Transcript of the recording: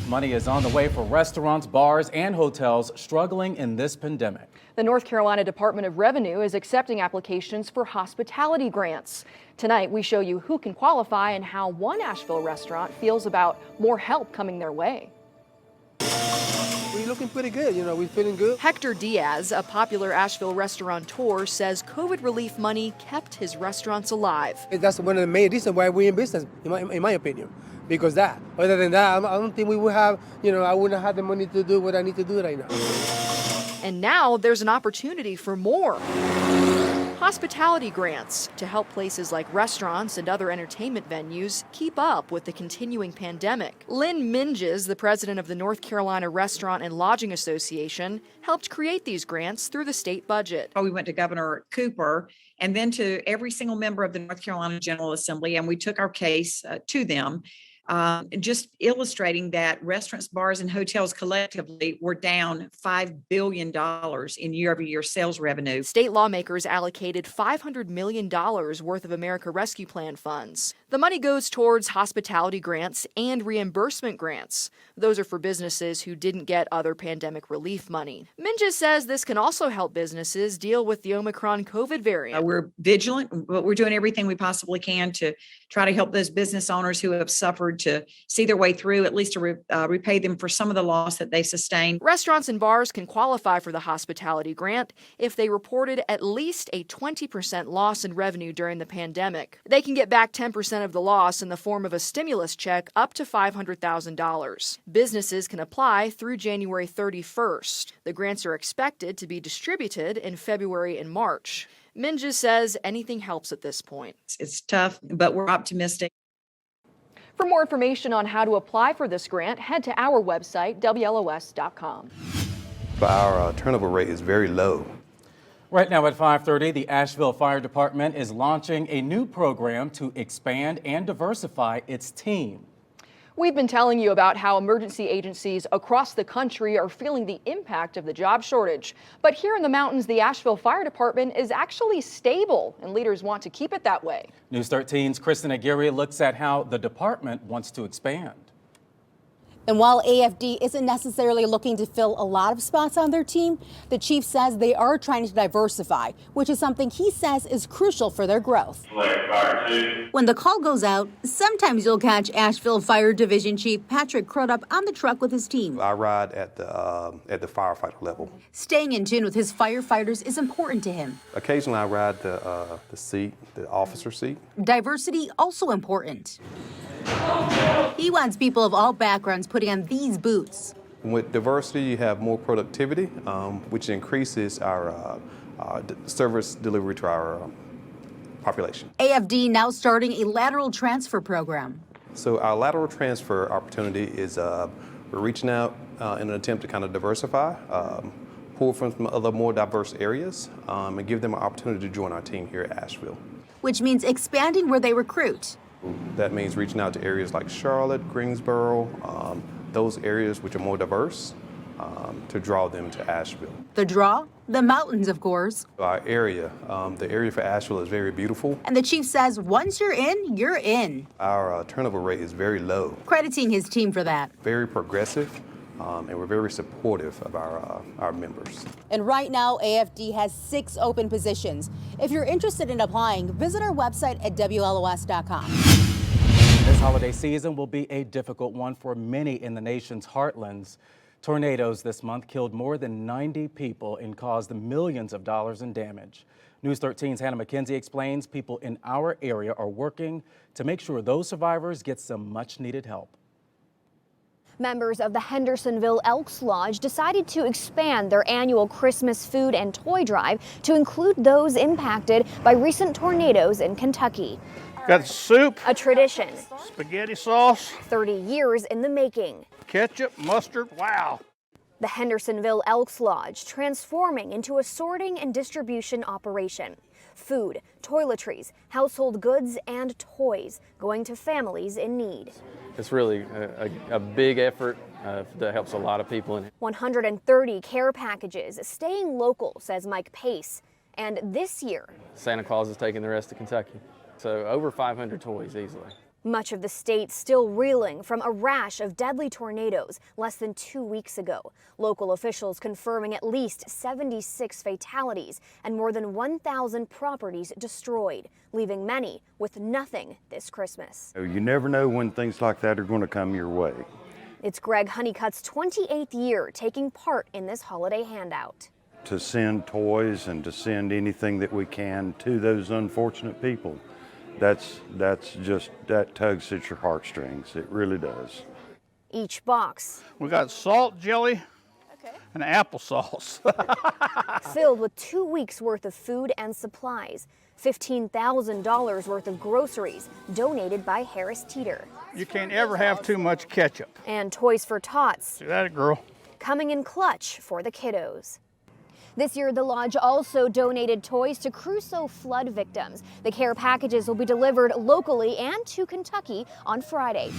Money is on the way for restaurants, bars, and hotels struggling in this pandemic. The North Carolina Department of Revenue is accepting applications for hospitality grants. Tonight, we show you who can qualify and how one Asheville restaurant feels about more help coming their way. We're looking pretty good, we're feeling good. Hector Diaz, a popular Asheville restaurateur, says COVID relief money kept his restaurants alive. That's one of the main reasons why we're in business, in my opinion. Because that. Other than that, I don't think we would have, I wouldn't have the money to do what I need to do right now. And now there's an opportunity for more. Hospitality grants to help places like restaurants and other entertainment venues keep up with the continuing pandemic. Lynn Minges, the president of the North Carolina Restaurant and Lodging Association, helped create these grants through the state budget. We went to Governor Cooper and then to every single member of the North Carolina General Assembly, and we took our case to them. Just illustrating that restaurants, bars, and hotels collectively were down $5 billion in year-over-year sales revenue. State lawmakers allocated $500 million worth of America Rescue Plan funds. The money goes towards hospitality grants and reimbursement grants. Those are for businesses who didn't get other pandemic relief money. Minges says this can also help businesses deal with the Omicron COVID variant. We're vigilant, but we're doing everything we possibly can to try to help those business owners who have suffered to see their way through, at least to repay them for some of the loss that they sustained. Restaurants and bars can qualify for the hospitality grant if they reported at least a 20% loss in revenue during the pandemic. They can get back 10% of the loss in the form of a stimulus check up to $500,000. Businesses can apply through January 31st. The grants are expected to be distributed in February and March. Minges says anything helps at this point. It's tough, but we're optimistic. For more information on how to apply for this grant, head to our website, WLOS.com. Our turnover rate is very low. Right now at 5:30, the Asheville Fire Department is launching a new program to expand and diversify its team. We've been telling you about how emergency agencies across the country are feeling the impact of the job shortage. But here in the mountains, the Asheville Fire Department is actually stable, and leaders want to keep it that way. News 13's Kristen Aguirre looks at how the department wants to expand. And while AFD isn't necessarily looking to fill a lot of spots on their team, the chief says they are trying to diversify, which is something he says is crucial for their growth. When the call goes out, sometimes you'll catch Asheville Fire Division Chief Patrick Crudup on the truck with his team. I ride at the firefighter level. Staying in tune with his firefighters is important to him. Occasionally I ride the officer seat. Diversity also important. He wants people of all backgrounds putting on these boots. With diversity, you have more productivity, which increases our service delivery to our population. AFD now starting a lateral transfer program. So our lateral transfer opportunity is we're reaching out in an attempt to kind of diversify, pull from some other more diverse areas, and give them an opportunity to join our team here at Asheville. Which means expanding where they recruit. That means reaching out to areas like Charlotte, Greensboro, those areas which are more diverse, to draw them to Asheville. The draw? The mountains, of course. Our area, the area for Asheville is very beautiful. And the chief says once you're in, you're in. Our turnover rate is very low. Crediting his team for that. Very progressive, and we're very supportive of our members. And right now, AFD has 6 open positions. If you're interested in applying, visit our website at WLOS.com. This holiday season will be a difficult one for many in the nation's heartlands. Tornadoes this month killed more than 90 people and caused millions of dollars in damage. News 13's Hannah McKenzie explains people in our area are working to make sure those survivors get some much-needed help. Members of the Hendersonville Elks Lodge decided to expand their annual Christmas food and toy drive to include those impacted by recent tornadoes in Kentucky. Got soup, A tradition, spaghetti sauce, 30 years in the making. ketchup, mustard, wow. The Hendersonville Elks Lodge transforming into a sorting and distribution operation. Food, toiletries, household goods, and toys going to families in need. It's really a big effort that helps a lot of people. 130 care packages, staying local, says Mike Pace. And this year, Santa Claus is taking the rest of Kentucky. So over 500 toys easily. Much of the state still reeling from a rash of deadly tornadoes less than 2 weeks ago. Local officials confirming at least 76 fatalities and more than 1,000 properties destroyed, leaving many with nothing this Christmas. You never know when things like that are going to come your way. It's Greg Honeycutt's 28th year taking part in this holiday handout. To send toys and to send anything that we can to those unfortunate people, that tugs at your heartstrings. It really does. Each box We got salt jelly and applesauce. filled with 2 weeks worth of food and supplies, $15,000 worth of groceries donated by Harris Teeter, You can't ever have too much ketchup. and toys for tots See that, girl? coming in clutch for the kiddos. This year, the lodge also donated toys to Crusoe flood victims. The care packages will be delivered locally and to Kentucky on Friday.